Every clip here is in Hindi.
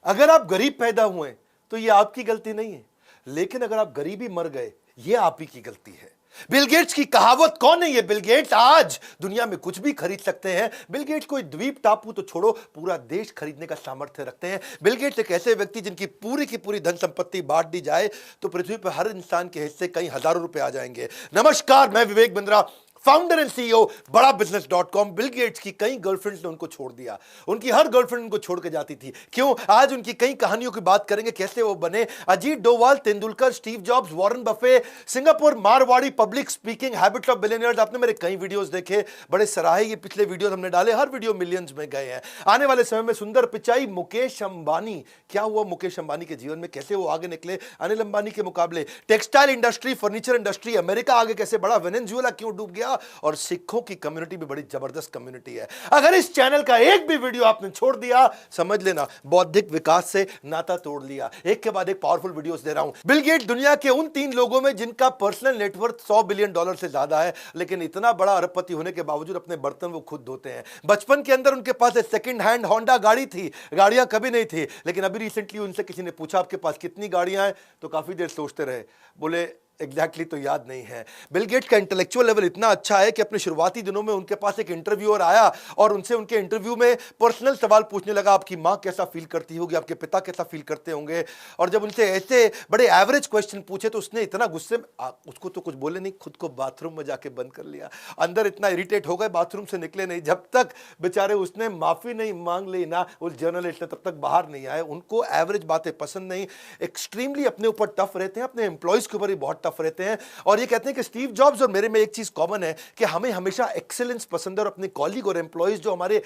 अगर आप गरीब पैदा हुए तो ये आपकी गलती नहीं है, लेकिन अगर आप गरीबी मर गए ये आप ही की गलती है। बिल गेट्स की कहावत कौन है? ये बिल गेट्स आज दुनिया में कुछ भी खरीद सकते हैं। बिल गेट्स कोई द्वीप टापू तो छोड़ो, पूरा देश खरीदने का सामर्थ्य रखते हैं। बिल गेट्स एक ऐसे व्यक्ति जिनकी पूरी की पूरी धन संपत्ति बांट दी जाए तो पृथ्वी पर हर इंसान के हिस्से कई हजारों रुपए आ जाएंगे। नमस्कार, मैं Vivek Bindra, founder and CEO बड़ा बिजनेस.com। बिल गेट्स की कई गर्लफ्रेंड्स ने उनको छोड़ दिया, उनकी हर गर्लफ्रेंड उनको छोड़ के जाती थी। क्यों? आज उनकी कई कहानियों की बात करेंगे, कैसे वो बने। Ajit Doval, Tendulkar, Steve jobs, Warren Buffett, Singapore, Marwari, public speaking, habits of billionaires. आपने मेरे कई वीडियोस देखे, बड़े सराहे ये पिछले वीडियोस हमने डाले, हर वीडियो मिलियंस में गए हैं। आने वाले समय में सुंदर पिचाई, मुकेश अंबानी। क्या हुआ मुकेश अंबानी के जीवन में, कैसे वो आगे निकले अनिल अंबानी के मुकाबले। Textile industry, furniture industry, America आगे कैसे बढ़ा, वेनेजुएला क्यों डूब गया, और सिखों की कम्युनिटी भी बड़ी जबरदस्त कम्युनिटी है। अगर इस चैनल का एक भी वीडियो आपने छोड़ दिया, समझ लेना बौद्धिक विकास से नाता तोड़ लिया। एक के बाद एक पावरफुल वीडियोस दे रहा हूं। बिल गेट दुनिया के उन 3 लोगों में जिनका पर्सनल नेटवर्थ $100 बिलियन से ज्यादा है, लेकिन इतना बड़ा अरबपति होने के बावजूद अपने बर्तन वो खुद धोते हैं। बचपन के अंदर उनके पास एक सेकंड हैंड होंडा गाड़ी थी, गाड़ियां कभी नहीं थी, लेकिन अभी रिसेंटली उनसे किसी ने पूछा आपके पास कितनी गाड़ियां हैं, तो काफी देर सोचते रहे, बोले एग्जैक्टली तो याद नहीं है। बिल गेट्स का इंटेलेक्चुअल लेवल इतना अच्छा है कि अपने शुरुआती दिनों में उनके पास एक इंटरव्यूअर आया और उनसे उनके इंटरव्यू में पर्सनल सवाल पूछने लगा, आपकी माँ कैसा फील करती होगी, आपके पिता कैसा फील करते होंगे। और जब उनसे ऐसे बड़े एवरेज क्वेश्चन पूछे तो उसने इतना गुस्से में, उसको तो कुछ बोले नहीं, खुद को बाथरूम में जाके बंद कर लिया। अंदर इतना इरिटेट हो गए, बाथरूम से निकले नहीं जब तक बेचारे उसने माफी नहीं मांग ली ना, उस जर्नलिस्ट ने, तब तक बाहर नहीं आए। उनको एवरेज बातें पसंद नहीं, एक्सट्रीमली अपने ऊपर टफ रहते हैं, अपने एम्प्लॉयज के ऊपर भी बहुत टफ रहते हैं। और ये कहते हैं कि स्टीव जॉब्स और मेरे में एक चीज कॉमन है कि हमें हमेशा एक्सीलेंस पसंद है, और अपने कॉलीग और एम्प्लॉयज जो हमारे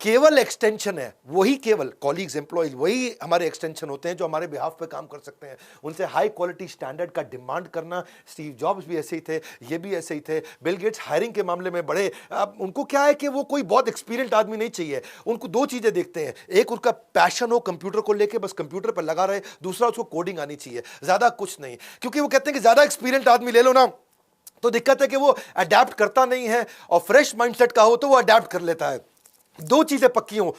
केवल एक्सटेंशन है, वही केवल कॉलीग्स एम्प्लॉयज वही हमारे एक्सटेंशन होते हैं जो हमारे बिहाफ पे काम कर सकते हैं। उनसे हाई क्वालिटी स्टैंडर्ड का डिमांड करना। स्टीव जॉब्स भी ऐसे ही थे, ये भी ऐसे ही थे। बिल गेट्स हायरिंग के मामले में बड़े, उनको क्या है कि वो कोई बहुत एक्सपीरियंस्ड आदमी नहीं चाहिए, उनको 2 चीजें देखते हैं, एक उनका पैशन हो कंप्यूटर को लेके, बस कंप्यूटर पर लगा रहे, दूसरा उसको कोडिंग आनी चाहिए, ज्यादा कुछ नहीं। क्योंकि वो कहते हैं कि ज्यादा एक्सपीरियंस्ड आदमी ले लो ना तो दिक्कत है कि वो अडेप्ट करता नहीं है, और फ्रेश माइंडसेट का हो तो वो अडेप्ट कर लेता है। 2 चीजें पक्की हो,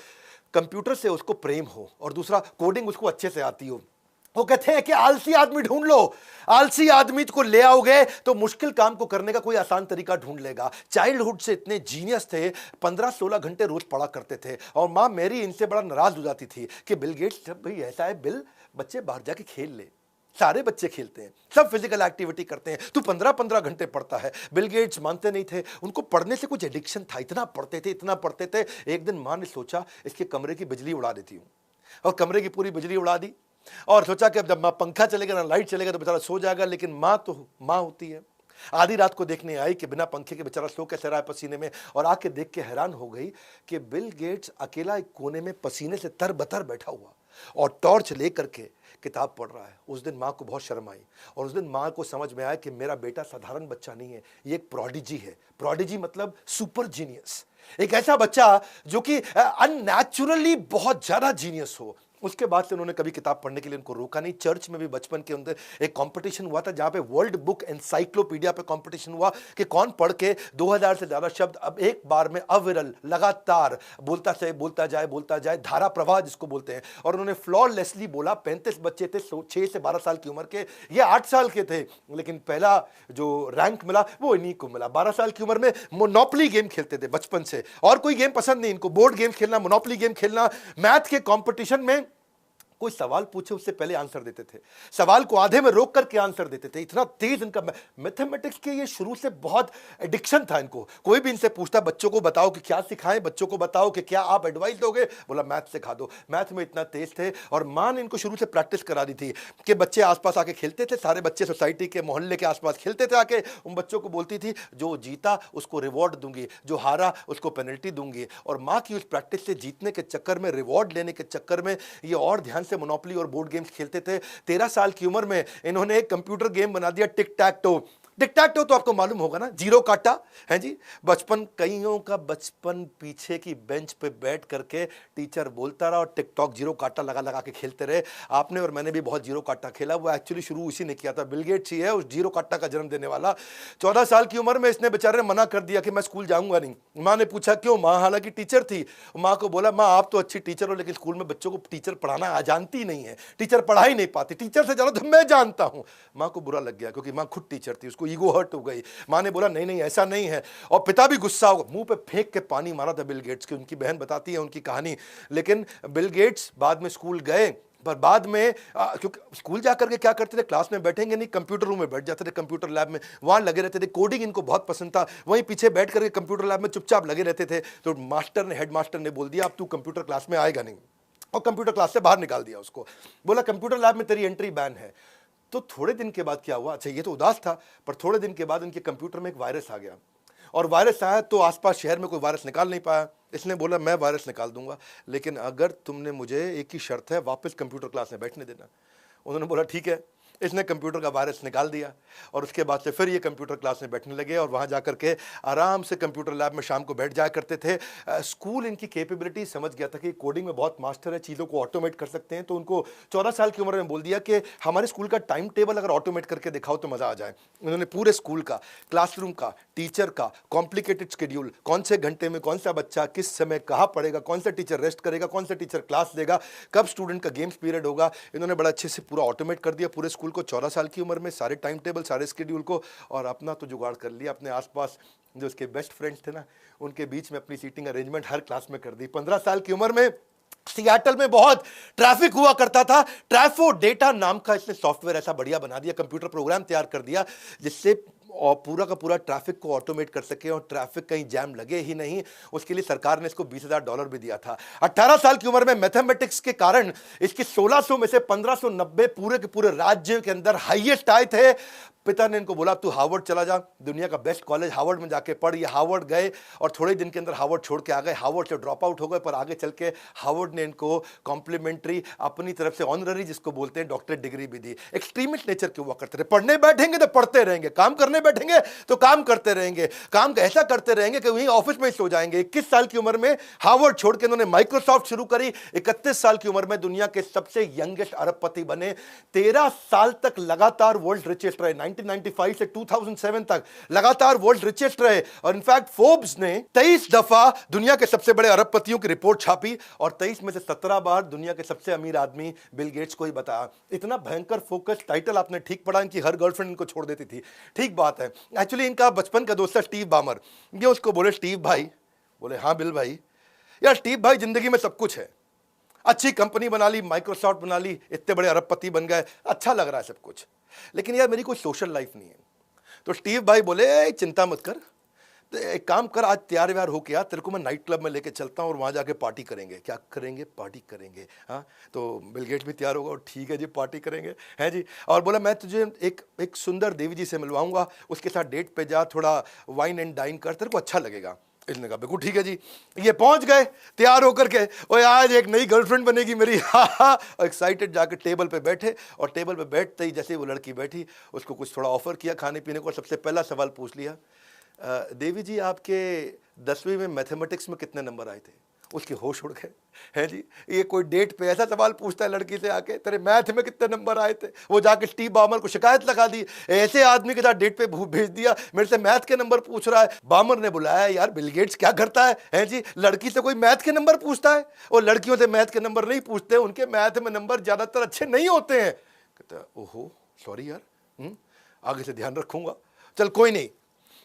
कंप्यूटर से उसको प्रेम हो और दूसरा कोडिंग उसको अच्छे से आती हो। वो कहते हैं कि आलसी आदमी ढूंढ लो, आलसी आदमी को ले आओगे तो मुश्किल काम को करने का कोई आसान तरीका ढूंढ लेगा। चाइल्डहुड से इतने जीनियस थे, 15-16 घंटे रोज पढ़ा करते थे, और मां मेरी इनसे बड़ा नाराज हो जाती थी कि बिल गेट्स, भाई ऐसा है बिल, बच्चे बाहर जाके खेल ले, सारे बच्चे खेलते हैं, सब फिजिकल एक्टिविटी करते हैं, तू 15-15 घंटे पढ़ता है। बिल गेट्स मानते नहीं थे, उनको पढ़ने से कुछ एडिक्शन था, इतना पढ़ते थे, इतना पढ़ते थे। एक दिन मां ने सोचा इसके कमरे की बिजली उड़ा देती हूं, और कमरे की पूरी बिजली उड़ा दी, और सोचा कि अब जब पंखा चलेगा ना लाइट चलेगा तो बेचारा सो जाएगा। लेकिन मां तो मां होती है, आधी रात को देखने आई कि बिना पंखे के बेचारा सो कैसे रहा है पसीने में, और आके देख के हैरान हो गई कि बिल गेट्स अकेला एक कोने में पसीने से तरबतर बैठा हुआ और टॉर्च लेकर के किताब पढ़ रहा है। उस दिन मां को बहुत शर्म आई, और उस दिन मां को समझ में आया कि मेरा बेटा साधारण बच्चा नहीं है, ये एक प्रोडिजी है। प्रोडिजी मतलब सुपर जीनियस, एक ऐसा बच्चा जो कि अननेचुरली बहुत ज्यादा जीनियस हो। उसके बाद से उन्होंने कभी किताब पढ़ने के लिए उनको रोका नहीं। चर्च में भी बचपन के अंदर एक कंपटीशन हुआ था, जहां पे वर्ल्ड बुक एनसाइक्लोपीडिया पे कंपटीशन हुआ कि कौन पढ़ के 2000 से ज्यादा शब्द अब एक बार में अविरल लगातार बोलता जाए, धारा प्रवाह जिसको बोलते हैं। और उन्होंने फ्लॉलेसली बोला। 35 बच्चे थे, 6 से 12 साल की उम्र के, ये 8 साल के थे, लेकिन पहला जो रैंक मिला वो इन्हीं को मिला। 12 साल की उम्र में मोनोपोली गेम खेलते थे बचपन से, और कोई गेम पसंद नहीं इनको, बोर्ड गेम खेलना, मोनोपोली गेम खेलना। मैथ के कॉम्पिटिशन में कोई सवाल पूछे उससे पहले आंसर देते थे, सवाल को आधे में रोक करके आंसर देते थे, इतना तेज इनका मैथमेटिक्स के, ये शुरू से बहुत एडिक्शन था इनको। कोई भी इनसे पूछता बच्चों को बताओ कि क्या सिखाएं, बच्चों को बताओ कि क्या आप एडवाइस दोगे, बोला मैथ सिखा दो। मैथ में इतना तेज थे, और मां ने इनको शुरू से प्रैक्टिस करा दी थी कि बच्चे आसपास आके खेलते थे, सारे बच्चे सोसाइटी के मोहल्ले के आसपास खेलते थे आके, उन बच्चों को बोलती थी जो जीता उसको रिवॉर्ड दूंगी, जो हारा उसको पेनल्टी दूंगी। और मां की उस प्रैक्टिस से जीतने के चक्कर में, रिवॉर्ड लेने के चक्कर में, ये और ध्यान से मोनोपोली और बोर्ड गेम्स खेलते थे। 13 साल की उम्र में इन्होंने एक कंप्यूटर गेम बना दिया, टिक टैक टो। टिक टैक टो तो आपको मालूम होगा ना, जीरो काटा है जी। बचपन, कईयों का बचपन पीछे की बेंच पे बैठ करके टीचर बोलता रहा और टिकटॉक जीरो काटा लगा लगा के खेलते रहे। आपने और मैंने भी बहुत जीरो काटा खेला। वो एक्चुअली शुरू इसी ने किया था, बिल गेट्स ही है उस जीरो काटा का जन्म देने वाला। 14 साल की उम्र में इसने बेचारे ने मना कर दिया कि मैं स्कूल जाऊंगा नहीं। माँ ने पूछा क्यों? माँ हालांकि टीचर थी। माँ को बोला, माँ आप तो अच्छी टीचर हो लेकिन स्कूल में बच्चों को टीचर पढ़ाना आ जानती नहीं है, टीचर पढ़ा ही नहीं पाती, टीचर से ज्यादा तो मैं जानता हूं। माँ को बुरा लग गया क्योंकि माँ खुद टीचर थी, उसको ईगो हर्ट हो गई। माँ ने बोला नहीं नहीं ऐसा नहीं है, और पिता भी गुस्सा हो, मुंह पे फेंक के पानी मारा था बिल गेट्स की। उनकी बहन बताती है उनकी कहानी। लेकिन बिल गेट्स बाद में स्कूल गए, पर बाद में क्योंकि स्कूल जाकर के क्या करते थे, क्लास में बैठेंगे नहीं, कंप्यूटर रूम में बैठ जाते थे, कंप्यूटर लैब में वहां लगे रहते थे। कोडिंग इनको बहुत पसंद था, वहीं पीछे बैठ करके कंप्यूटर लैब में चुपचाप लगे रहते थे। तो मास्टर ने, हेड मास्टर ने बोल दिया अब तू कंप्यूटर क्लास में आएगा नहीं, और कंप्यूटर क्लास से बाहर निकाल दिया उसको। बोला कंप्यूटर लैब में तेरी एंट्री बैन है। तो थोड़े दिन के बाद क्या हुआ, अच्छा ये तो उदास था, पर थोड़े दिन के बाद उनके कंप्यूटर में एक वायरस आ गया, और वायरस आया तो आसपास शहर में कोई वायरस निकाल नहीं पाया। इसने बोला मैं वायरस निकाल दूंगा, लेकिन अगर तुमने मुझे, एक ही शर्त है, वापस कंप्यूटर क्लास में बैठने देना। उन्होंने बोला ठीक है। इसने कंप्यूटर का वायरस निकाल दिया, और उसके बाद से फिर ये कंप्यूटर क्लास में बैठने लगे, और वहाँ जाकर के आराम से कंप्यूटर लैब में शाम को बैठ जाया करते थे। स्कूल इनकी कैपेबिलिटी समझ गया था कि कोडिंग में बहुत मास्टर है, चीज़ों को ऑटोमेट कर सकते हैं। तो उनको 14 साल की उम्र में बोल दिया कि हमारे स्कूल का टाइम टेबल अगर ऑटोमेट करके दिखाओ तो मज़ा आ जाए। उन्होंने पूरे स्कूल का, क्लासरूम का, टीचर का कॉम्प्लिकेटेड शेड्यूल, कौन से घंटे में कौन सा बच्चा किस समय कहाँ पढ़ेगा, कौन सा टीचर रेस्ट करेगा, कौन सा टीचर क्लास देगा, कब स्टूडेंट का गेम्स पीरियड होगा, इन्होंने बड़ा अच्छे से पूरा ऑटोमेट कर दिया पूरे स्कूल को 14 साल की उम्र में, सारे टाइम टेबल, सारे शेड्यूल को। और अपना तो जुगाड़ कर लिया, अपने आसपास जो उसके बेस्ट फ्रेंड्स थे ना, उनके बीच में अपनी सीटिंग अरेंजमेंट हर क्लास में कर दी। 15 साल की उम्र में सियाटल में बहुत ट्रैफिक हुआ करता था। ट्रैफो डेटा नाम का इसने सॉफ्टवेयर ऐसा बढ़िया बना दिया, कंप्यूटर प्रोग्राम तैयार कर दिया जिससे और पूरा का पूरा ट्रैफिक को ऑटोमेट कर सके, और ट्रैफिक कहीं जैम लगे ही नहीं। उसके लिए सरकार ने इसको $20,000 भी दिया था। 18 साल की उम्र में मैथमेटिक्स के कारण इसके 1600 में से 1590 पूरे के पूरे राज्य के अंदर हाईएस्ट आए थे। पिता ने इनको बोला तू हार्वर्ड चला जा, दुनिया का बेस्ट कॉलेज हार्वर्ड में जाके पढ़। ये हार्वर्ड गए और थोड़े दिन के अंदर हार्वर्ड छोड़ के आ गए। हार्वर्ड से ड्रॉप आउट हो गए, पर आगे चल के हार्वर्ड ने इनको कॉम्प्लीमेंट्री अपनी तरफ से ऑनररी, जिसको बोलते हैं डॉक्टरेट डिग्री भी दी। एक्सट्रीमिस्ट नेचर के हुआ करते थे, पढ़ने बैठेंगे तो पढ़ते रहेंगे, काम करने बैठेंगे तो काम करते रहेंगे, काम ऐसा करते रहेंगे कि वहीं ऑफिस में सो जाएंगे। 21 साल की उम्र में हार्वर्ड छोड़ के इन्होंने माइक्रोसॉफ्ट शुरू करी। 31 साल की उम्र में दुनिया के सबसे यंगेस्ट अरबपति बने। 13 साल तक लगातार वर्ल्ड रिचेस्ट रहे। 1995 से 2007 तक लगातार वर्ल्ड रिचेस्ट रहे। और इनफैक्ट फोर्ब्स ने 23 दफा दुनिया के सबसे बड़े अरबपतियों की रिपोर्ट छापी, और 23 में से 17 बार दुनिया के सबसे अमीर आदमी बिल गेट्स को ही बताया। इतना भयंकर फोकस, टाइटल आपने ठीक पढ़ा, इनकी हर गर्लफ्रेंड इनको छोड़ देती थी। ठीक बात है। एक्चुअली इनका बचपन का दोस्त है स्टीव बामर। ये उसको बोले स्टीव भाई, बोले हाँ बिल भाई। यार स्टीव भाई जिंदगी में सब कुछ है, अच्छी कंपनी बना ली, माइक्रोसॉफ्ट बना ली, इतने बड़े अरबपति बन गए, अच्छा लग रहा है सब कुछ, लेकिन यार मेरी कोई सोशल लाइफ नहीं है। तो स्टीव भाई बोले चिंता मत कर, तो एक काम कर, आज तैयार व्यार हो गया, तेरे को मैं नाइट क्लब में लेके चलता हूँ और वहाँ जाके पार्टी करेंगे। क्या करेंगे? पार्टी करेंगे। हाँ, तो बिल गेट्स भी तैयार होगा और ठीक है जी पार्टी करेंगे, हैं जी। और बोला मैं तुझे एक सुंदर देवी जी से मिलवाऊंगा, उसके साथ डेट पे जा, थोड़ा वाइन एंड डाइन कर, तेरे को अच्छा लगेगा। इसने कहा बिल्कुल ठीक है जी। ये पहुंच गए तैयार होकर के, और आज एक नई गर्लफ्रेंड बनेगी मेरी, हाँ। एक्साइटेड जाकर टेबल पे बैठे, और टेबल पे बैठते ही जैसे वो लड़की बैठी, उसको कुछ थोड़ा ऑफर किया खाने पीने को। सबसे पहला सवाल पूछ लिया, देवी जी आपके 10वीं में मैथमेटिक्स में कितने नंबर आए थे? उसके होश उड़ गए, हैं जी। ये कोई डेट पे ऐसा सवाल पूछता है लड़की से आके, तेरे मैथ में कितने नंबर आए थे? वो जाके स्टीव बामर को शिकायत लगा दी, ऐसे आदमी के साथ डेट पे भेज दिया, मेरे से मैथ के नंबर पूछ रहा है। बामर ने बुलाया, यार बिल गेट्स क्या करता है, हैं जी, लड़की से कोई मैथ के नंबर पूछता है? और लड़कियों से मैथ के नंबर नहीं पूछते, उनके मैथ में नंबर ज्यादातर अच्छे नहीं होते हैं। कहता ओहो सॉरी यार, आगे से ध्यान रखूंगा, चल कोई नहीं,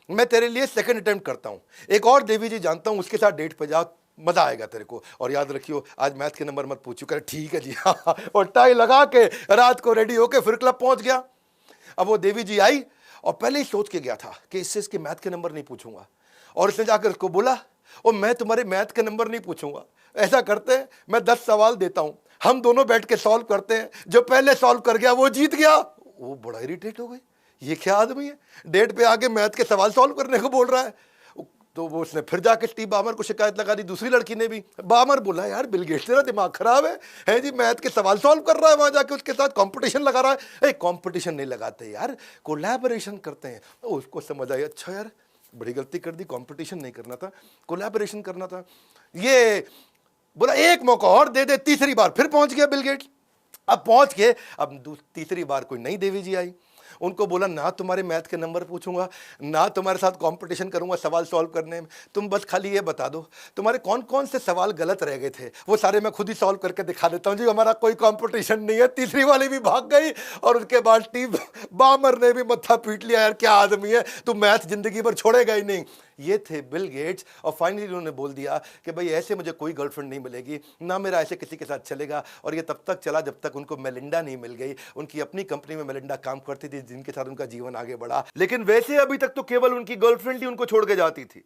मैं तेरे लिए सेकंड अटेम्प्ट करता हूं। एक और देवी जी जानता हूं, उसके साथ डेट पे जा, मजा आएगा तेरे को, और याद रखियो आज मैथ के नंबर मत पूछियो। करे ठीक है जी, हाँ। और टाई लगा के रात को रेडी होके फिर क्लब पहुंच गया। अब वो देवी जी आई और पहले ही सोच के गया था कि इससे इसके मैथ के नंबर नहीं पूछूंगा, और इसने जाकर उसको बोला और मैं तुम्हारे मैथ के नंबर नहीं पूछूंगा, ऐसा करते हैं मैं 10 सवाल देता हूं, हम दोनों बैठ के सॉल्व करते हैं, जो पहले सॉल्व कर गया वो जीत गया। वो बड़ा इरिटेट हो गई, ये क्या आदमी है, डेट पे आके मैथ के सवाल सॉल्व करने को बोल रहा है। तो वो उसने फिर जाके स्टीव बामर को शिकायत लगा दी, दूसरी लड़की ने भी। बामर बोला यार बिल गेट्स तेरा दिमाग खराब है जी, मैथ के सवाल सॉल्व कर रहा है, वहां जाके उसके साथ कंपटीशन लगा रहा है। कंपटीशन नहीं लगाते यार, कोलैबोरेशन करते हैं। तो उसको समझ आई, अच्छा यार बड़ी गलती कर दी, कंपटीशन नहीं करना था, कोलैबोरेशन करना था। ये बोला एक मौका और दे दे, तीसरी बार फिर पहुंच गया बिल गेट्स। अब पहुंच के अब तीसरी बार कोई नई देवी जी आई, उनको बोला ना तुम्हारे मैथ के नंबर पूछूंगा, ना तुम्हारे साथ कंपटीशन करूंगा सवाल सॉल्व करने में, तुम बस खाली ये बता दो तुम्हारे कौन कौन से सवाल गलत रह गए थे, वो सारे मैं खुद ही सॉल्व करके दिखा देता हूं जी, हमारा कोई कंपटीशन नहीं है। तीसरी वाली भी भाग गई और उसके बाद स्टीव बामर ने भी मत्था पीट लिया, यार क्या आदमी है तू, मैथ जिंदगी भर छोड़ेगा ही नहीं। ये थे बिल गेट्स। और फाइनली उन्होंने बोल दिया कि भाई ऐसे मुझे कोई गर्लफ्रेंड नहीं मिलेगी, ना मेरा ऐसे किसी के साथ चलेगा। और ये तब तक चला जब तक उनको मेलिंडा नहीं मिल गई। उनकी अपनी कंपनी में मेलिंडा काम करती थी, जिनके साथ उनका जीवन आगे बढ़ा। लेकिन वैसे अभी तक तो केवल उनकी गर्लफ्रेंड ही उनको छोड़ के जाती थी,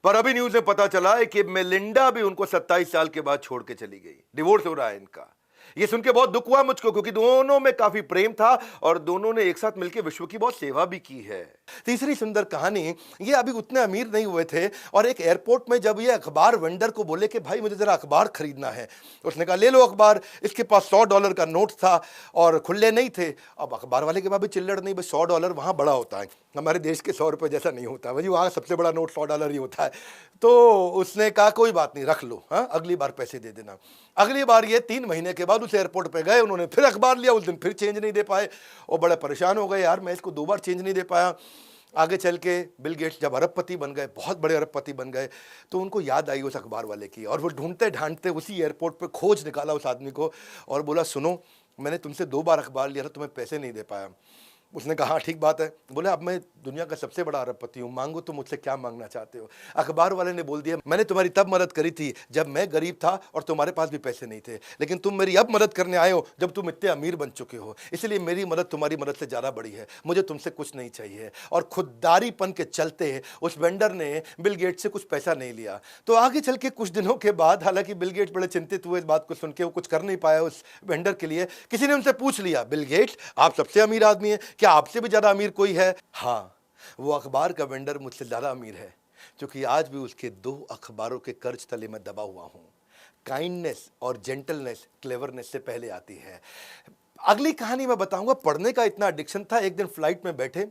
पर अभी न्यूज में पता चला है कि मेलिंडा भी उनको 27 साल के बाद छोड़ के चली गई, डिवोर्स हो रहा है इनका। ये सुन के बहुत दुख हुआ मुझको, क्योंकि दोनों में काफी प्रेम था और दोनों ने एक साथ मिलकर विश्व की बहुत सेवा भी की है। तीसरी सुंदर कहानी, ये अभी उतने अमीर नहीं हुए थे और एक एयरपोर्ट में जब ये अखबार वेंडर को बोले कि भाई मुझे जरा अखबार खरीदना है, उसने कहा ले लो अखबार। इसके पास $100 का नोट था और खुले नहीं थे। अब अखबार वाले के पास भी चिल्लड़ नहीं, बस $100 वहां बड़ा होता है, हमारे देश के 100 रुपए जैसा नहीं होता भाई, वहां सबसे बड़ा नोट $100 ही होता है। तो उसने कहा कोई बात नहीं रख लो, हाँ अगली बार पैसे दे देना। अगली बार ये 3 महीने के बाद उस एयरपोर्ट पे गए, उन्होंने फिर अखबार लिया, उस दिन फिर चेंज नहीं दे पाए और बड़े परेशान हो गए, यार मैं इसको 2 बार चेंज नहीं दे पाया। आगे चल के बिल गेट्स जब अरबपति बन गए, बहुत बड़े अरबपति बन गए, तो उनको याद आई उस अखबार वाले की और वो ढूंढते ढांढते उसी एयरपोर्ट पे खोज निकाला उस आदमी को और बोला सुनो मैंने तुमसे 2 बार अखबार लिया था, तुम्हें पैसे नहीं दे पाया। उसने कहा हाँ ठीक बात है। बोले अब मैं दुनिया का सबसे बड़ा अरबपति हूँ, मांगो तुम मुझसे क्या मांगना चाहते हो। अखबार वाले ने बोल दिया मैंने तुम्हारी तब मदद करी थी जब मैं गरीब था और तुम्हारे पास भी पैसे नहीं थे, लेकिन तुम मेरी अब मदद करने आए हो जब तुम इतने अमीर बन चुके हो, इसलिए मेरी मदद तुम्हारी मदद से ज़्यादा बड़ी है, मुझे तुमसे कुछ नहीं चाहिए। और खुददारीपन के चलते उस वेंडर ने बिल गेट्स से कुछ पैसा नहीं लिया। तो आगे चल के कुछ दिनों के बाद, हालांकि बिल गेट्स बड़े चिंतित हुए इस बात को सुन के, वो कुछ कर नहीं पाया उस वेंडर के लिए। किसी ने उनसे पूछ लिया बिल गेट्स आप सबसे अमीर आदमी हैं, क्या आपसे भी ज़्यादा अमीर कोई है? हाँ वो अखबार का वेंडर मुझसे ज़्यादा अमीर है, क्योंकि आज भी उसके 2 अखबारों के कर्ज तले में दबा हुआ हूं। काइंडनेस और जेंटलनेस क्लेवरनेस से पहले आती है। अगली कहानी मैं बताऊंगा। पढ़ने का इतना एडिक्शन था, एक दिन फ्लाइट में बैठे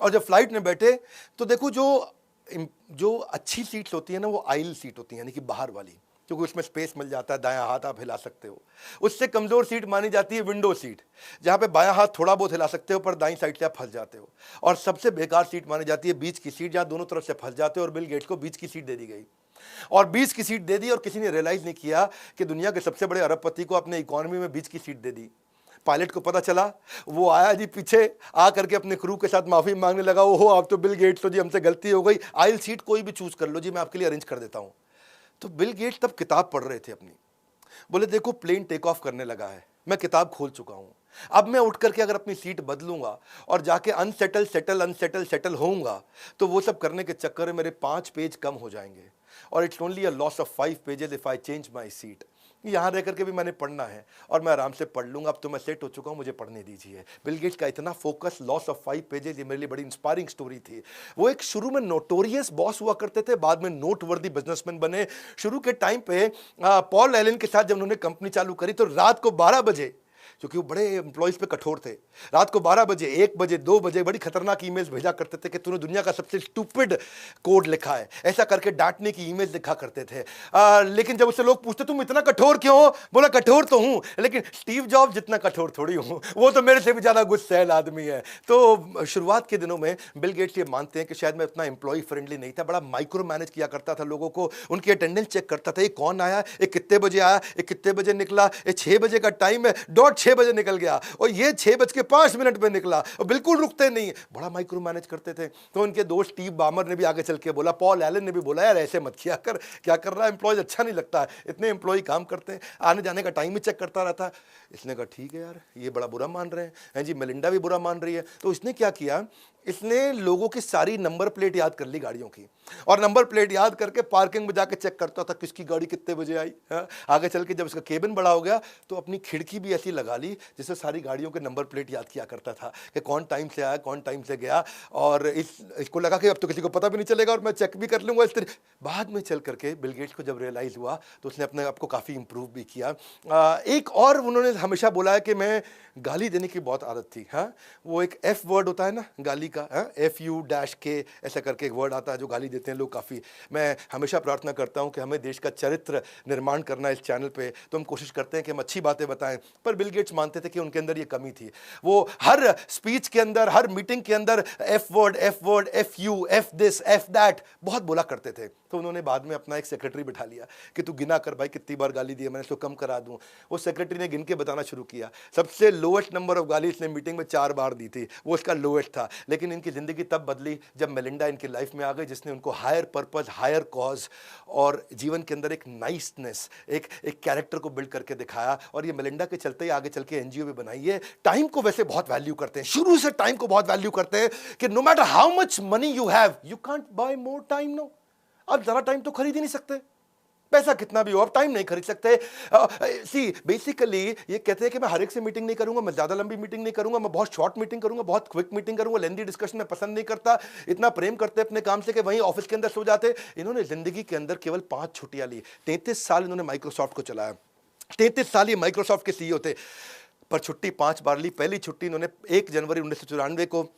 और जब फ्लाइट में बैठे तो देखो जो अच्छी सीट्स होती है ना वो आइल सीट होती है, यानी कि बाहर वाली, क्योंकि उसमें स्पेस मिल जाता है, दायां हाथ आप हिला सकते हो। उससे कमज़ोर सीट मानी जाती है विंडो सीट, जहाँ पे बायां हाथ थोड़ा बहुत हिला सकते हो पर दाईं साइड से आप फंस जाते हो। और सबसे बेकार सीट मानी जाती है बीच की सीट, जहाँ दोनों तरफ से फंस जाते हो। और बिल गेट्स को बीच की सीट दे दी गई और बीच की सीट दे दी और किसी ने रियलाइज़ नहीं किया कि दुनिया के सबसे बड़े अरबपति को अपने इकॉनमी में बीच की सीट दे दी। पायलट को पता चला, वो आया जी पीछे आ करके अपने क्रू के साथ माफ़ी मांगने लगा, ओहो आप तो बिल गेट्स हो जी, हमसे गलती हो गई, आइल सीट कोई भी चूज़ कर लो जी, मैं आपके लिए अरेंज कर देता हूँ। तो बिल गेट्स तब किताब पढ़ रहे थे अपनी। बोले देखो प्लेन टेक ऑफ करने लगा है, मैं किताब खोल चुका हूं, अब मैं उठ करके अगर अपनी सीट बदलूंगा और जाके अनसेटल होऊंगा तो वो सब करने के चक्कर में मेरे 5 पेज कम हो जाएंगे और it's only a loss of 5 pages if I change my seat. यहाँ रह करके भी मैंने पढ़ना है और मैं आराम से पढ़ लूंगा, अब तो मैं सेट हो चुका हूँ, मुझे पढ़ने दीजिए। बिल गेट्स का इतना फोकस, लॉस ऑफ 5 पेजेस, ये मेरे लिए बड़ी इंस्पायरिंग स्टोरी थी। वो एक शुरू में नोटोरियस बॉस हुआ करते थे, बाद में नोटवर्दी बिजनेसमैन बने। शुरू के टाइम पे पॉल एलन के साथ जब उन्होंने कंपनी चालू करी तो रात को 12 बजे, क्योंकि वो बड़े एम्प्लॉयज़ पे कठोर थे, रात को 12 बजे, 1 बजे, 2 बजे बड़ी खतरनाक ईमेल्स भेजा करते थे कि तूने दुनिया का सबसे स्टूपिड कोड लिखा है, ऐसा करके डांटने की ईमेल्स लिखा करते थे। लेकिन जब उससे लोग पूछते तुम इतना कठोर क्यों हो, बोला कठोर तो हूँ लेकिन स्टीव जॉब जितना कठोर थोड़ी हूँ, वो तो मेरे से भी ज़्यादा गुस्सैल आदमी है। तो शुरुआत के दिनों में बिल गेट्स ये मानते हैं कि शायद मैं इतना एम्प्लॉय फ्रेंडली नहीं था, बड़ा माइक्रो मैनेज किया करता था लोगों को, उनकी अटेंडेंस चेक करता था, ये कौन आया, ये कितने बजे आया, ये कितने बजे निकला, ये 6 बजे का टाइम है, डॉट 6 बजे निकल गया और ये 6:05 पे निकला और बिल्कुल रुकते नहीं, बड़ा माइक्रो मैनेज करते थे। तो उनके दोस्त स्टीव बामर ने भी आगे चल के बोला, पॉल एलन ने भी बोला यार ऐसे मत किया कर, क्या कर रहा है, एम्प्लॉयज अच्छा नहीं लगता है, इतने एम्प्लॉय काम करते हैं, आने जाने का टाइम ही चेक करता रहता है। इसने कहा ठीक है यार ये बड़ा बुरा मान रहे हैं जी, मेलिंडा भी बुरा मान रही है। तो इसने क्या किया, इसने लोगों की सारी नंबर प्लेट याद कर ली गाड़ियों की और नंबर प्लेट याद करके पार्किंग में जाके चेक करता था किसकी गाड़ी कितने बजे आई। आगे चल के जब इसका केबिन बड़ा हो गया तो अपनी खिड़की भी ऐसी लगा निकाली जिससे सारी गाड़ियों के नंबर प्लेट याद किया करता था कि कौन टाइम से आया, कौन टाइम से गया, और इसको लगा कि अब तो किसी को पता भी नहीं चलेगा और मैं चेक भी कर लूँगा इस तरह। बाद में चल करके बिल गेट्स को जब रियलाइज़ हुआ तो उसने अपने आप को काफ़ी इंप्रूव भी किया। एक और उन्होंने हमेशा बोला है कि मैं गाली देने की बहुत आदत थी। हाँ, वो एक एफ वर्ड होता है ना गाली का, हाँ, FU-K ऐसा करके एक वर्ड आता है जो गाली देते हैं लोग काफ़ी। मैं हमेशा प्रार्थना करता हूँ कि हमें देश का चरित्र निर्माण करना इस चैनल पे, तो हम कोशिश करते हैं कि हम अच्छी बातें बताएं, पर बिल गेट्स मानते थे कि उनके अंदर ये कमी थी। वो हर स्पीच के अंदर, हर मीटिंग के अंदर F word, FU, F this, F that बहुत बोला करते थे। तो उन्होंने बाद में अपना एक सेक्रेटरी बिठा लिया कि तू गिना कर भाई कितनी बार गाली दी है, मैंने इसको कम करा दूं। वो सेक्रेटरी ने गिन के बताना शुरू किया। सबसे लोएस्ट नंबर ऑफ गाली इसने मीटिंग में 4 बार दी थी, वो इसका लोएस्ट था। लेकिन इनकी ज़िंदगी तब बदली जब मेलिंडा इनकी लाइफ में आ गई, जिसने उनको हायर पर्पस, हायर कॉज और जीवन के अंदर एक नाइसनेस, एक कैरेक्टर को बिल्ड करके दिखाया। और ये मेलिंडा के चलते ही आगे चल के NGO भी बनाई है। टाइम को वैसे बहुत वैल्यू करते हैं, शुरू से टाइम को बहुत वैल्यू करते हैं कि no matter how much money you have, you can't buy more time. No, आप ज़रा टाइम तो खरीद ही नहीं सकते, पैसा कितना भी हो आप टाइम नहीं खरीद सकते। सी बेसिकली ये कहते हैं कि मैं हर एक से मीटिंग नहीं करूंगा, मैं ज्यादा लंबी मीटिंग नहीं करूंगा, मैं बहुत शॉर्ट मीटिंग करूंगा, बहुत क्विक मीटिंग करूंगा, लेंदी डिस्कशन मैं पसंद नहीं करता। इतना प्रेम करते अपने काम से कि वहीं ऑफिस के अंदर सो जाते। इन्होंने जिंदगी के अंदर केवल 5 छुट्टियां ली। 33 साल इन्होंने माइक्रोसॉफ्ट को चलाया, 33 साल ये माइक्रोसॉफ्ट के CEO थे, पर छुट्टी 5 बार ली। पहली छुट्टी इन्होंने 1 जनवरी 1994 को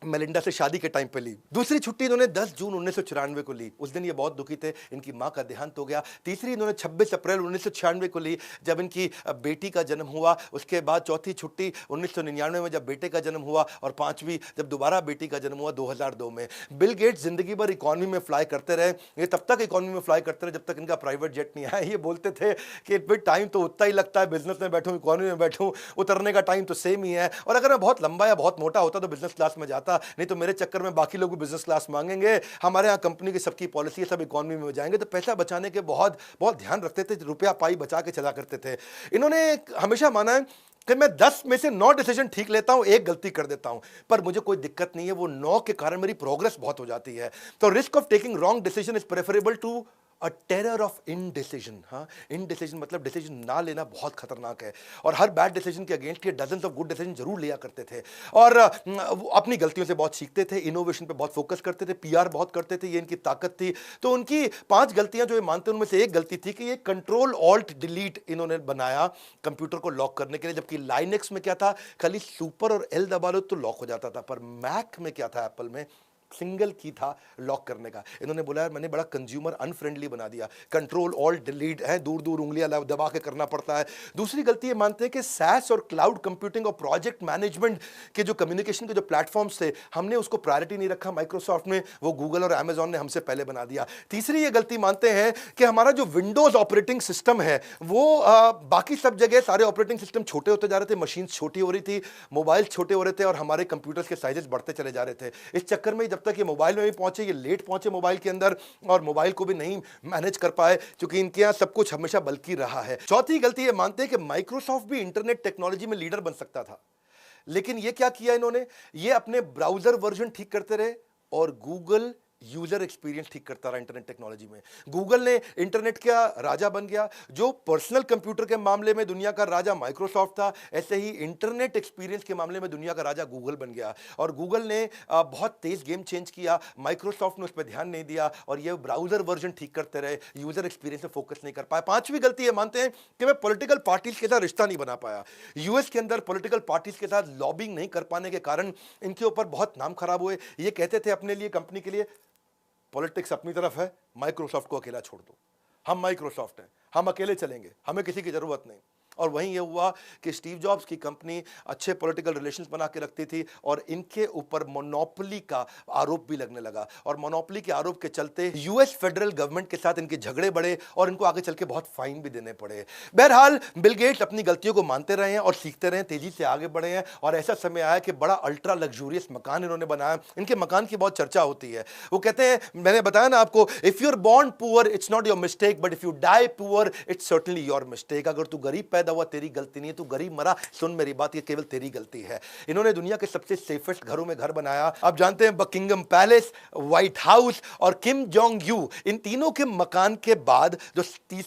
मेलिंडा से शादी के टाइम पे ली। दूसरी छुट्टी इन्होंने 10 जून 1994 को ली, उस दिन ये बहुत दुखी थे, इनकी मां का देहांत हो गया। तीसरी इन्होंने 26 अप्रैल 1996 को ली, जब इनकी बेटी का जन्म हुआ। उसके बाद चौथी छुट्टी 1999 में जब बेटे का जन्म हुआ, और पांचवी जब दोबारा बेटी का जन्म हुआ 2002 में। बिल गेट्स जिंदगी भर इकॉनमी में फ्लाई करते रहे। ये तब तक इकॉनमी में फ्लाई करते रहे जब तक इनका प्राइवेट जेट नहीं आया। ये बोलते थे कि भाई टाइम तो उतना ही लगता है, बिजनेस में बैठूं, इकॉनमी में बैठूं, उतरने का टाइम तो सेम ही है। और अगर मैं बहुत लंबा या बहुत मोटा होता तो बिजनेस क्लास में जाता, नहीं तो मेरे चक्कर में बाकी लोग भी बिजनेस क्लास मांगेंगे। हमारे यहाँ कंपनी की सबकी पॉलिसी है, सब इकोनॉमी में जाएंगे। तो पैसा बचाने के बहुत बहुत ध्यान रखते थे, रुपया पाई बचा के चला करते थे। इन्होंने हमेशा माना है कि मैं 10 में से 9 डिसीजन ठीक लेता हूं, 1 गलती कर देता हूं, पर मुझे कोई दिक्कत नहीं है, वो 9 के कारण मेरी प्रोग्रेस बहुत हो जाती है। तो risk of taking wrong decision is preferable to a terror of indecision. हाँ, इनडिसीजन मतलब डिसीजन ना लेना बहुत खतरनाक है। और हर बैड डिसीजन के अगेंस्ट ये डजन्स ऑफ गुड डिसीजन जरूर लिया करते थे। और अपनी गलतियों से बहुत सीखते थे, इनोवेशन पे बहुत फोकस करते थे, PR बहुत करते थे, ये इनकी ताकत थी। तो उनकी 5 गलतियां जो ये मानते हैं, उनमें से एक गलती थी कि ये कंट्रोल ऑल्ट डिलीट इन्होंने बनाया कंप्यूटर को लॉक करने के लिए। जबकि लाइनेक्स में क्या था, खाली सुपर और L दबा लो तो लॉक हो जाता था, पर मैक में क्या था, एप्पल में सिंगल की था लॉक करने का। इन्होंने बोला यार मैंने बड़ा कंज्यूमर अनफ्रेंडली बना दिया, कंट्रोल ऑल्ट डिलीट है, दूर दूर उंगलियां दबा के करना पड़ता है। दूसरी गलती ये मानते हैं कि SaaS और क्लाउड कंप्यूटिंग और प्रोजेक्ट मैनेजमेंट के जो कम्युनिकेशन के जो प्लेटफॉर्म्स थे, हमने उसको प्रायोरिटी नहीं रखा माइक्रोसॉफ्ट में, वो गूगल और अमेजॉन ने हमसे पहले बना दिया। तीसरी ये गलती मानते हैं कि हमारा जो विंडोज ऑपरेटिंग सिस्टम है वो बाकी सब जगह सारे ऑपरेटिंग सिस्टम छोटे होते जा रहे थे, मशीन छोटी हो रही थी, मोबाइल छोटे हो रहे थे, और हमारे कंप्यूटर्स के साइजेस बढ़ते चले जा रहे थे। इस चक्कर में जब तक ये मोबाइल में भी पहुंचे, ये लेट पहुंचे मोबाइल के अंदर, और मोबाइल को भी नहीं मैनेज कर पाए, क्योंकि इनके यहां सब कुछ हमेशा बल्कि रहा है। चौथी गलती ये मानते हैं कि माइक्रोसॉफ्ट भी इंटरनेट टेक्नोलॉजी में लीडर बन सकता था, लेकिन ये क्या किया इन्होंने, ये अपने ब्राउजर वर्जन ठीक करते रहे और गूगल यूजर एक्सपीरियंस ठीक करता रहा इंटरनेट टेक्नोलॉजी में। गूगल ने इंटरनेट का राजा बन गया। जो पर्सनल कंप्यूटर के मामले में दुनिया का राजा माइक्रोसॉफ्ट था, ऐसे ही इंटरनेट एक्सपीरियंस के मामले में दुनिया का राजा गूगल बन गया। और गूगल ने बहुत तेज गेम चेंज किया, माइक्रोसॉफ्ट ने उस पर ध्यान नहीं दिया, और ये ब्राउजर वर्जन ठीक करते रहे, यूजर एक्सपीरियंस पे फोकस नहीं कर पाए। पांचवी गलती ये मानते हैं कि मैं पॉलिटिकल पार्टीज के साथ रिश्ता नहीं बना पाया। यूएस के अंदर पॉलिटिकल पार्टीज के साथ लॉबिंग नहीं कर पाने के कारण इनके ऊपर बहुत नाम खराब हुए। ये कहते थे अपने लिए, कंपनी के लिए, पॉलिटिक्स अपनी तरफ है, माइक्रोसॉफ्ट को अकेला छोड़ दो, हम माइक्रोसॉफ्ट हैं, हम अकेले चलेंगे, हमें किसी की जरूरत नहीं। और वहीं ये हुआ कि स्टीव जॉब्स की कंपनी अच्छे पॉलिटिकल रिलेशंस बना के रखती थी, और इनके ऊपर मोनोपोली का आरोप भी लगने लगा, और मोनोपोली के आरोप के चलते यूएस फेडरल गवर्नमेंट के साथ इनके झगड़े बढ़े, और इनको आगे चल के बहुत फाइन भी देने पड़े। बहरहाल बिल गेट्स अपनी गलतियों को मानते रहे हैं और सीखते रहे, तेजी से आगे बढ़े हैं, और ऐसा समय आया कि बड़ा अल्ट्रा लग्जूरियस मकान इन्होंने बनाया। इनके मकान की बहुत चर्चा होती है। वो कहते हैं, मैंने बताया ना आपको, if you are born poor it's not your mistake, but if you die poor it's certainly your mistake. अगर तू गरीब पैदा पैदा हुआ तेरी गलती नहीं है, तू गरीब मरा, सुन मेरी बात, ये केवल तेरी गलती है। इन्होंने दुनिया के सबसे सेफेस्ट घरों में घर बनाया। आप जानते हैं बकिंगम पैलेस, व्हाइट हाउस और किम जोंग यू, इन तीनों के मकान के बाद जो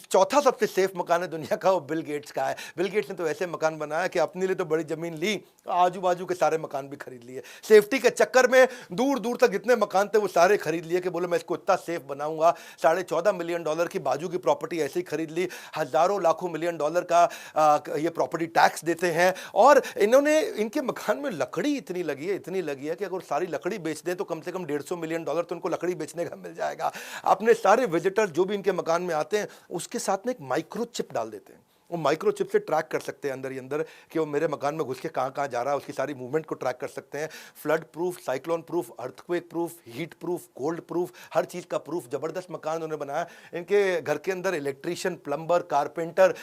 चौथा सबसे सेफ मकान है दुनिया का, वो बिल गेट्स का है। बिल गेट्स ने तो ऐसे मकान बनाया कि अपने लिए तो बड़ी जमीन ली, आजू बाजू के सारे मकान भी खरीद लिए। सेफ्टी के चक्कर में दूर दूर तक जितने मकान थे वो सारे खरीद लिए कि बोले मैं इसको इतना सेफ बनाऊंगा। $14.5 मिलियन की बाजू की प्रॉपर्टी ऐसे ही खरीद ली। हजारों लाखों $मिलियन का ये प्रॉपर्टी टैक्स देते हैं। और इन्होंने, इनके मकान में लकड़ी इतनी लगी है कि अगर सारी लकड़ी बेच दें तो कम से कम $150 मिलियन तो उनको लकड़ी बेचने का मिल जाएगा। अपने सारे विजिटर जो भी इनके मकान में आते हैं उसके साथ में एक माइक्रो चिप डाल देते हैं। वो माइक्रो चिप से ट्रैक कर सकते हैं अंदर ही अंदर कि वो मेरे मकान में घुस के कहाँ कहाँ जा रहा है, उसकी सारी मूवमेंट को ट्रैक कर सकते हैं। Flood proof, cyclone proof, earthquake proof, heat proof, cold proof, हर चीज़ का प्रूफ। ज़बरदस्त मकान उन्होंने बनाया। इनके घर के अंदर इलेक्ट्रीशियन, प्लम्बर, कारपेंटर,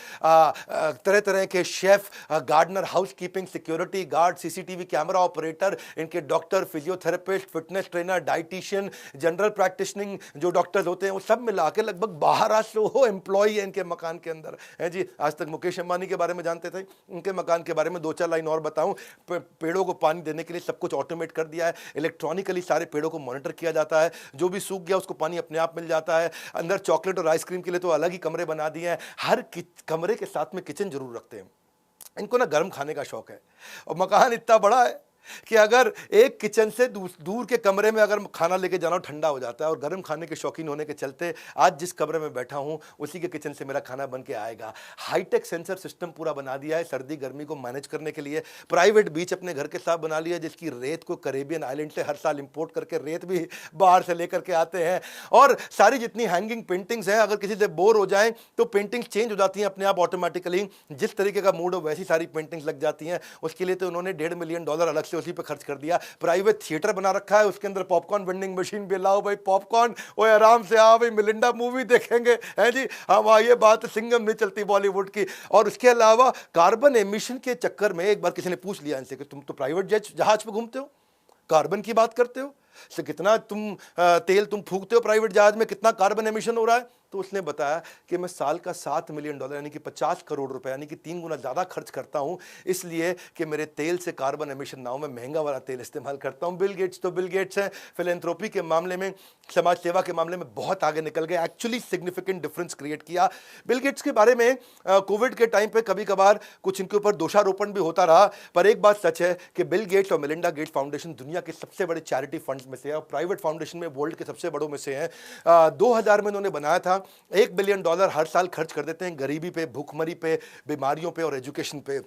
तरह तरह के chef, gardener, house keeping, security guard, CCTV camera operator, इनके doctor, physiotherapist, fitness trainer, dietitian, general practitioning जो डॉक्टर्स होते हैं, वो सब मिला के लगभग 1200 एम्प्लॉई है इनके मकान के अंदर है जी। आज तक मुकेश अंबानी के बारे में जानते थे, उनके मकान के बारे में 2-4 लाइन और बताऊं। पेड़ों को पानी देने के लिए सब कुछ ऑटोमेट कर दिया है। इलेक्ट्रॉनिकली सारे पेड़ों को मॉनिटर किया जाता है। जो भी सूख गया उसको पानी अपने आप मिल जाता है। अंदर चॉकलेट और आइसक्रीम के लिए तो अलग ही कमरे बना दिए हैं। हर कमरे के साथ में किचन जरूर रखते हैं। इनको ना गर्म खाने का शौक है और मकान इतना बड़ा है कि अगर एक किचन से दूर के कमरे में अगर खाना लेके जाना ठंडा हो जाता है। और गर्म खाने के शौकीन होने के चलते आज जिस कमरे में बैठा हूं उसी के किचन से मेरा खाना बन के आएगा। हाईटेक सेंसर सिस्टम पूरा बना दिया है सर्दी गर्मी को मैनेज करने के लिए। प्राइवेट बीच अपने घर के साथ बना लिया जिसकी रेत को कैरेबियन आइलैंड से हर साल इंपोर्ट करके रेत भी बाहर से लेकर के आते हैं। और सारी जितनी हैंगिंग पेंटिंग्स हैं, अगर किसी से बोर हो जाएं तो पेंटिंग्स चेंज हो जाती हैं अपने आप ऑटोमेटिकली। जिस तरीके का मूड हो वैसी सारी पेंटिंग्स लग जाती हैं। उसके लिए तो उन्होंने $1.5 मिलियन अलग से उसी पे खर्च कर दिया। प्राइवेट थिएटर बना रखा है, उसके अंदर पॉपकॉर्न वेंडिंग मशीन भी लाओ भाई पॉपकॉर्न, ओए आराम से आओ भाई मिलिंडा मूवी देखेंगे है जी। हम ये बात सिंगम नहीं चलती बॉलीवुड की। और उसके अलावा कार्बन एमिशन के चक्कर में एक बार किसी ने पूछ लिया इनसे कि तुम तो प्राइवेट जहाज पे घूमते हो, कार्बन की बात करते हो, से कितना तेल तुम फूकते हो प्राइवेट जहाज में, कितना कार्बन एमिशन हो रहा है। तो उसने बताया कि मैं साल का $7 मिलियन यानी कि 50 करोड़ रुपए यानी कि 3 गुना ज़्यादा खर्च करता हूं, इसलिए कि मेरे तेल से कार्बन एमिशन ना हो, मैं महंगा वाला तेल इस्तेमाल करता हूं। बिल गेट्स तो बिल गेट्स हैं। फिलैंथ्रोपी के मामले में, समाज सेवा के मामले में बहुत आगे निकल गए, एक्चुअली सिग्निफिकेंट डिफरेंस क्रिएट किया। बिल गेट्स के बारे में कोविड के टाइम पे कभी कभार कुछ इनके ऊपर दोषारोपण भी होता रहा, पर एक बात सच है कि बिल गेट्स और मेलिंडा गेट्स फाउंडेशन दुनिया के सबसे बड़े चैरिटी फंड्स में से है और प्राइवेट फाउंडेशन में वर्ल्ड के सबसे बड़ों में से है। 2000 में उन्होंने बनाया था। $1 बिलियन हर साल खर्च कर देते हैं गरीबी पे, भूखमरी पे, बीमारियों पे और एजुकेशन पे।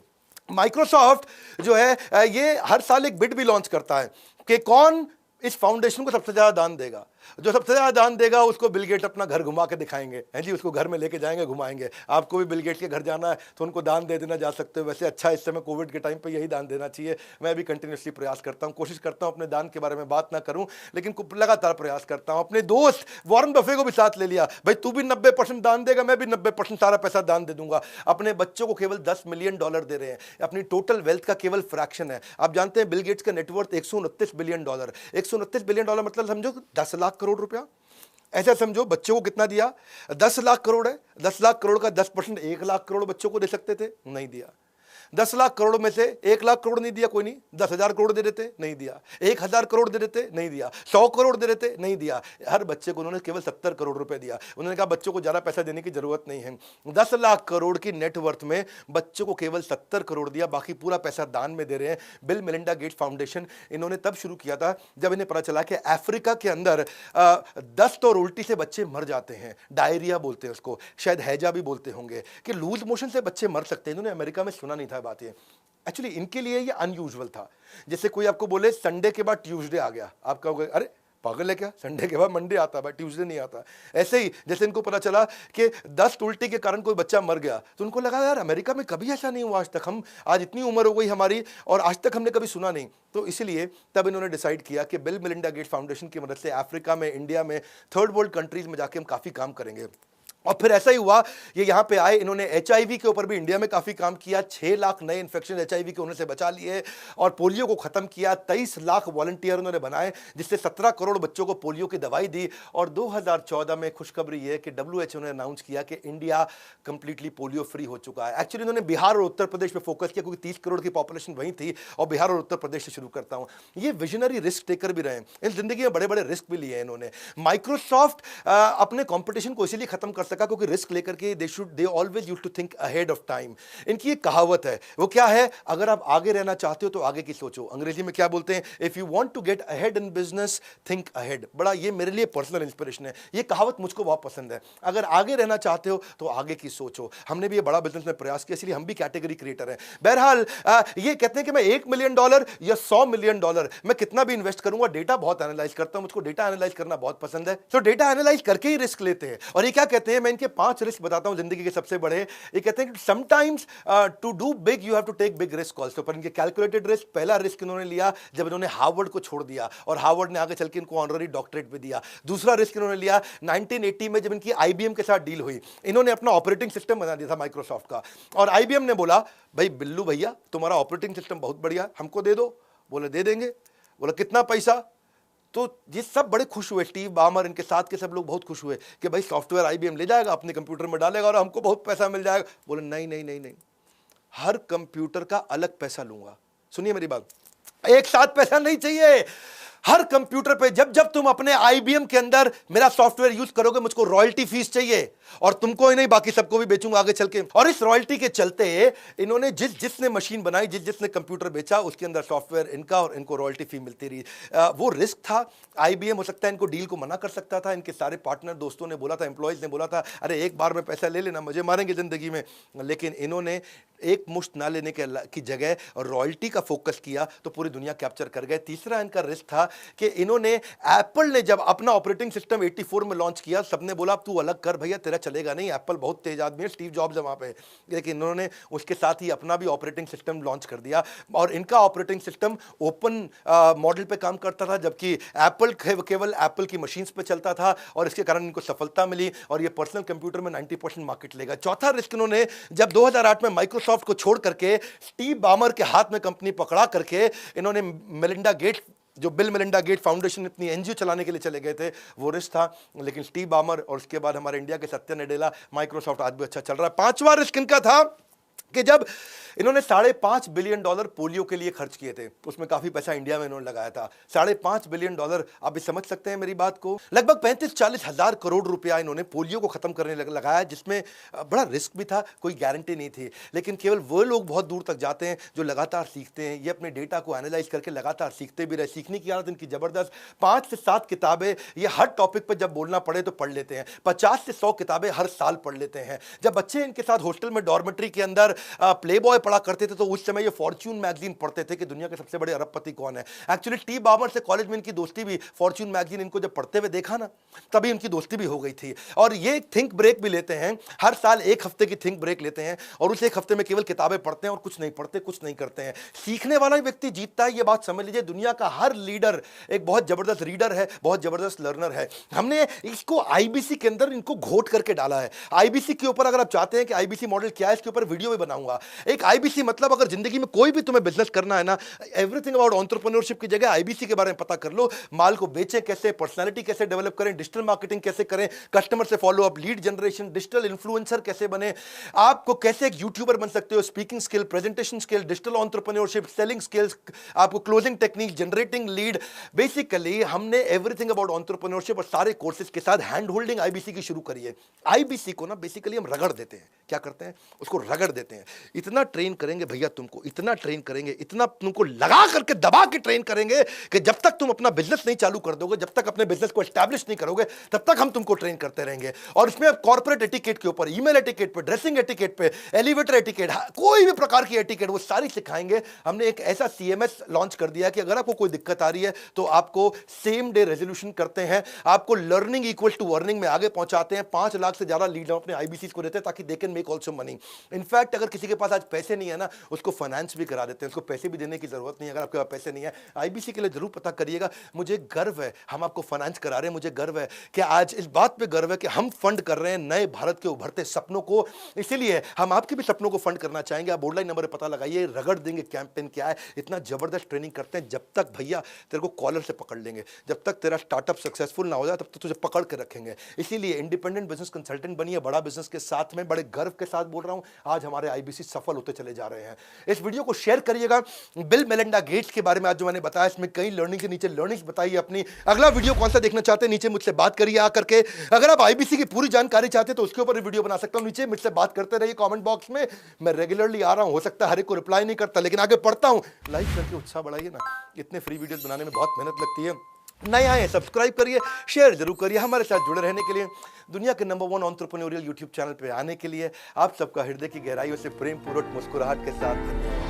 माइक्रोसॉफ्ट जो है ये हर साल एक बिड भी लॉन्च करता है कि कौन इस फाउंडेशन को सबसे ज्यादा दान देगा। जो सबसे ज्यादा दान देगा उसको बिल गेट अपना घर घुमा के दिखाएंगे हैं जी, उसको घर में लेके जाएंगे, घुमाएंगे। आपको भी बिल गेट के घर जाना है तो उनको दान दे देना जा सकते हो। वैसे अच्छा इस समय कोविड के टाइम पे यही दान देना चाहिए। मैं भी कंटिन्यूसली प्रयास करता हूँ, कोशिश करता हूँ अपने दान के बारे में बात ना करूँ, लेकिन लगातार प्रयास करता हूँ। अपने दोस्त वॉरेन बफे को भी साथ ले लिया, भाई तू भी 90% दान देगा, मैं भी 90% सारा पैसा दान दे दूंगा। अपने बच्चों को केवल $10 मिलियन दे रहे हैं, अपनी टोटल वेल्थ का केवल फ्रैक्शन है। आप जानते हैं बिल गेट्स का नेटवर्थ $129 बिलियन। $129 बिलियन मतलब समझो 10 लाख करोड़ रुपया। ऐसा समझो बच्चों को कितना दिया, 10 लाख करोड़ है, 10 लाख करोड़ का 10% 1 लाख करोड़ बच्चों को दे सकते थे, नहीं दिया। 10 लाख करोड़ में से 1 लाख करोड़ नहीं दिया, कोई नहीं, 10,000 करोड़ दे देते, नहीं दिया। 1,000 करोड़ दे देते, नहीं दिया। 100 करोड़ दे देते, नहीं दिया। हर बच्चे को उन्होंने केवल 70 करोड़ रुपए दिया। उन्होंने कहा बच्चों को ज्यादा पैसा देने की जरूरत नहीं है। 10 लाख करोड़ की नेटवर्थ में बच्चों को केवल 70 करोड़ दिया, बाकी पूरा पैसा दान में दे रहे हैं। बिल मेलिंडा गेट्स फाउंडेशन इन्होंने तब शुरू किया था जब इन्हें पता चला कि अफ्रीका के अंदर दस्त और उल्टी से बच्चे मर जाते हैं। डायरिया बोलते हैं उसको, शायद हैजा भी बोलते होंगे, कि लूज मोशन से बच्चे मर सकते हैं। इन्होंने अमेरिका में सुना नहीं था बात ये। एक्चुअली इनके लिए ये अनयूजुअल था। जैसे कोई आपको बोले संडे के बाद ट्यूसडे आ गया, आप कहोगे अरे पागल है क्या, संडे के बाद मंडे आता है, ट्यूसडे नहीं आता। ऐसे ही जैसे इनको पता चला कि दस्त उल्टी के कारण कोई बच्चा मर गया तो उनको लगा यार अमेरिका में कभी ऐसा नहीं हुआ आज तक, हम आज इतनी उम्र हो गई हमारी और आज तक हमने कभी सुना नहीं। तो इसलिए तब इन्होंने डिसाइड किया कि बिल मेलिंडा गेट्स फाउंडेशन की मदद से अफ्रीका में, इंडिया में, थर्ड वर्ल्ड कंट्रीज में जाके हम काफ़ी काम करेंगे। और फिर ऐसा ही हुआ, ये यहां पे आए, इन्होंने एचआईवी के ऊपर भी इंडिया में काफी काम किया, 6 लाख नए इन्फेक्शन एचआईवी के होने से बचा लिए और पोलियो को खत्म किया। 23 लाख वॉलंटियर उन्होंने बनाए जिससे 17 करोड़ बच्चों को पोलियो की दवाई दी। और 2014 में खुशखबरी ये कि डब्ल्यूएचओ ने अनाउंस किया कि इंडिया कंप्लीटली पोलियो फ्री हो चुका है। एक्चुअली इन्होंने बिहार और उत्तर प्रदेश पे फोकस किया क्योंकि 30 करोड़ की पॉपुलेशन वहीं थी, और बिहार और उत्तर प्रदेश से शुरू करता हूं। ये विजनरी रिस्क टेकर भी रहे हैं, इन जिंदगी में बड़े बड़े रिस्क भी लिए हैं इन्होंने। माइक्रोसॉफ्ट अपने कंपटीशन को इसीलिए खत्म कर सका क्योंकि रिस्क लेकर के they always used to think ahead of time. इनकी एक कहावत है, वो क्या है, अगर आप आगे रहना चाहते हो तो आगे की सोचो। अंग्रेजी में क्या बोलते हैं, if you want to get ahead in business think ahead. बड़ा ये मेरे लिए पर्सनल इंस्पिरेशन है, ये कहावत मुझको बहुत पसंद है। अगर आगे रहना चाहते हो तो आगे की सोचो। हमने भी ये बड़ा बिजनेस में प्रयास किया, इसलिए हम भी कैटेगरी क्रिएटर हैं। बहरहाल ये कहते हैं कि मैं $1 मिलियन या $100 मिलियन मैं कितना भी इन्वेस्ट करूंगा, डेटा बहुत एनालाइज करता हूं, मुझको डेटा एनालाइज करना बहुत पसंद है। तो डेटा एनालाइज करके ही रिस्क लेते हैं। और ये क्या कहते हैं, मैं इनके 5 रिस्क बताता हूं जिंदगी के सबसे बड़े। ये कहते हैं कि sometimes to do big you have to take big risk also. पर इनके कैलकुलेटेड रिस्क, पहला रिस्क इन्होंने लिया जब इन्होंने हार्वर्ड को छोड़ दिया और हार्वर्ड ने आगे चल के इनको ऑनररी डॉक्टरेट भी दिया। दूसरा रिस्क इन्होंने लिया 1980 में जब इनकी आईबीएम के साथ डील हुई। इन्होंने अपना ऑपरेटिंग सिस्टम बना दिया था माइक्रोसॉफ्ट का, और आईबीएम ने बोला भाई बिल्लू भैया तुम्हारा ऑपरेटिंग सिस्टम बहुत बढ़िया, हमको दे दो। बोले दे देंगे। बोला कितना पैसा? तो ये सब बड़े खुश हुए, स्टीव बामर, इनके साथ के सब लोग बहुत खुश हुए कि भाई सॉफ्टवेयर आईबीएम ले जाएगा, अपने कंप्यूटर में डालेगा और हमको बहुत पैसा मिल जाएगा। बोले नहीं नहीं नहीं नहीं, हर कंप्यूटर का अलग पैसा लूंगा। सुनिए मेरी बात, एक साथ पैसा नहीं चाहिए। हर कंप्यूटर पे जब जब तुम अपने आईबीएम के अंदर मेरा सॉफ्टवेयर यूज करोगे, मुझको रॉयल्टी फीस चाहिए, और तुमको ही नहीं बाकी सबको भी बेचूंगा आगे चल के। और इस रॉयल्टी के चलते इन्होंने जिसने मशीन बनाई, जिसने कंप्यूटर बेचा, उसके अंदर सॉफ्टवेयर इनका और इनको रॉयल्टी फी मिलती रही। वो रिस्क था। आईबीएम हो सकता है इनको डील को मना कर सकता था, इनके सारे पार्टनर दोस्तों ने बोला था, एम्प्लॉयज ने बोला था अरे एक बार में पैसा ले लेना, मुझे मारेंगे जिंदगी में। लेकिन इन्होंने एक मुश्त ना लेने की जगह रॉयल्टी का फोकस किया तो पूरी दुनिया कैप्चर कर गए। तीसरा इनका रिस्क था कि इन्होंने, एप्पल ने जब अपना ऑपरेटिंग सिस्टम 84 में लॉन्च किया, सबने बोला तू अलग कर भैया, तेरा चलेगा नहीं, एप्पल बहुत तेज आदमी है, स्टीव जॉब्स है वहां पे। लेकिन इन्होंने उसके साथ ही अपना भी ऑपरेटिंग सिस्टम लॉन्च कर दिया, और इनका ऑपरेटिंग सिस्टम ओपन मॉडल पे काम करता था, जबकि एप्पल केवल एप्पल की मशीन्स पे चलता था, और इसके कारण इनको सफलता मिली, और ये पर्सनल कंप्यूटर में 90% मार्केट लेगा। चौथा रिस्क इन्होंने, जब 2008 में माइक्रोसॉफ्ट को छोड़ करके स्टीव बामर के हाथ में कंपनी पकड़ा करके इन्होंने मेलिंडा गेट्स, जो बिल मेलिंडा गेट फाउंडेशन अपनी एनजीओ चलाने के लिए चले गए थे, वो रिस्क था। लेकिन स्टीव बामर और उसके बाद हमारे इंडिया के सत्या नडेला, माइक्रोसॉफ्ट आज भी अच्छा चल रहा है। 5वां रिस्क इनका था कि जब इन्होंने $5.5 बिलियन पोलियो के लिए खर्च किए थे, उसमें काफी पैसा इंडिया में इन्होंने लगाया था। $5.5 बिलियन, आप भी समझ सकते हैं मेरी बात को। लगभग 35-40 हजार करोड़ रुपया इन्होंने पोलियो को खत्म करने लगाया, जिसमें बड़ा रिस्क भी था, कोई गारंटी नहीं थी। लेकिन केवल वो लोग बहुत दूर तक जाते हैं जो लगातार सीखते हैं। ये अपने डेटा को एनालाइज करके लगातार सीखते भी रहे, सीखने की आदत इनकी जबरदस्त। 5 से 7 किताबें ये हर टॉपिक पर जब बोलना पड़े तो पढ़ लेते हैं। 50 से 100 किताबें हर साल पढ़ लेते हैं। जब बच्चे इनके साथ हॉस्टल में डॉर्मेट्री के अंदर प्लेबॉय पढ़ा करते थे तो उस समय ये फॉर्च्यून मैगजीन पढ़ते थे कि दुनिया के सबसे बड़े अरबपति कौन है। एक्चुअली टी बाबर से कॉलेज में इनकी दोस्ती भी, फॉर्च्यून मैगजीन इनको जब पढ़ते हुए देखा ना, तभी इनकी दोस्ती भी हो गई थी। और ये थिंक ब्रेक भी लेते हैं, हर साल 1 हफ्ते की थिंक ब्रेक लेते हैं, और उस 1 हफ्ते में केवल किताबें पढ़ते हैं और कुछ नहीं पढ़ते, कुछ नहीं करते हैं। सीखने वाला व्यक्ति जीतता है, ये बात समझ लीजिए। दुनिया का हर लीडर एक बहुत जबरदस्त रीडर है, बहुत जबरदस्त लर्नर है। हमने इसको आईबीसी के अंदर इनको घोट करके डाला है। आईबीसी के ऊपर अगर आप चाहते हैं कि आईबीसी मॉडल क्या है, इसके ऊपर वीडियो भी बनाऊंगा। एक आईबीसी मतलब, अगर जिंदगी में कोई भी तुम्हें बिजनेस करना है ना, एवरीथिंग अबाउट एंटरप्रेन्योरशिप की जगह आईबीसी के बारे में पता कर लो। माल को बेचें कैसे, पर्सनालिटी कैसे डेवलप करें, डिजिटल मार्केटिंग कैसे करें, कस्टमर से follow up, lead generation, digital influencer कैसे बने, आपको कैसे एक यूट्यूबर बन सकते हो, speaking skill, presentation skill, digital entrepreneurship, selling skills, आपको closing technique, generating lead. Basically हमने एवरीथिंग अबाउट एंटरप्रेन्योरशिप और सारे कोर्सेज के साथ हैंड होल्डिंग आईबीसी की शुरू करी है। आईबीसी को ना बेसिकली हम रगड़ देते हैं। क्या करते हैं? उसको रगड़ देते हैं। इतना ट्रेन करेंगे भैया तुमको, इतना ट्रेन करेंगे, इतना तुमको लगा करके दबा के ट्रेन करेंगे कि जब तक तुम अपना बिजनेस नहीं चालू कर दोगे, जब तक अपने बिजनेस को एस्टैब्लिश नहीं करोगे, तब तक हम तुमको ट्रेन करते रहेंगे। और इसमें कॉर्पोरेट एटिकेट के ऊपर, ईमेल एटिकेट पे, ड्रेसिंग एटिकेट पे, एलिवेटर एटिकेट, कोई भी प्रकार की एटिकेट वो सारी सिखाएंगे। हमने एक ऐसा सीएमएस लॉन्च कर दिया कि अगर आपको कोई दिक्कत आ रही है तो आपको सेम डे रेजोल्यूशन करते हैं, आपको लर्निंग इक्वल टू अर्निंग में आगे पहुंचाते हैं। 5 लाख से ज्यादा लीड अपने आईबीसी को देते हैं ताकि they can make also money. In fact in fact अगर किसी के पास आज पैसे नहीं है ना, उसको फाइनेंस भी करा देते हैं, उसको पैसे भी देने की जरूरत नहीं है। अगर आपके पास पैसे नहीं है, आईबीसी के लिए जरूर पता करिएगा। मुझे गर्व है हम आपको फाइनेंस करा रहे हैं, मुझे गर्व है कि आज इस बात पे गर्व है कि हम फंड कर रहे हैं नए भारत के उभरते सपनों को। इसीलिए हम आपके भी सपनों को फंड करना चाहेंगे। आप ऑनलाइन नंबर पर पता लगाइए, रगड़ देंगे कैंपेन क्या है। इतना जबरदस्त ट्रेनिंग करते हैं, जब तक भैया तेरे को कॉलर से पकड़ लेंगे, जब तक तेरा स्टार्टअप सक्सेसफुल ना हो जाए तब तक तुझे पकड़ के रखेंगे। इसीलिए इंडिपेंडेंट बिजनेस कंसल्टेंट बनिए, बड़ा बिजनेस के साथ में बड़े गर्व के साथ बोल रहा हूं, आज हमारे आईबीसी सफल होते चले जा रहे हैं। इस वीडियो को शेयर करिएगा। बिल मेलिंडा गेट्स के बारे में आज जो मैंने बताया, इसमें कई लर्निंग के नीचे लर्निंग्स बताइए अपनी। अगला वीडियो कौन सा देखना चाहते हैं नीचे मुझसे बात करिए आकर के। अगर आप आईबीसी की पूरी जानकारी चाहते हैं तो उसके ऊपर वीडियो बना सकता हूं, नीचे मुझसे बात करते रहिए कमेंट बॉक्स में। मैं रेगुलरली आ रहा हूं, हो सकता है हर एक को रिप्लाई नहीं करता, लेकिन आगे पढ़ता हूं। लाइक करके उत्साह बढ़ाइए ना, इतने फ्री वीडियोस बनाने में बहुत मेहनत लगती है। नए आए सब्सक्राइब करिए, शेयर जरूर करिए। हमारे साथ जुड़े रहने के लिए, दुनिया के नंबर 1 एंटरप्रेन्योरियल यूट्यूब चैनल पे आने के लिए आप सबका हृदय की गहराइयों से प्रेम पूर्वक मुस्कुराहट के साथ धन्यवाद।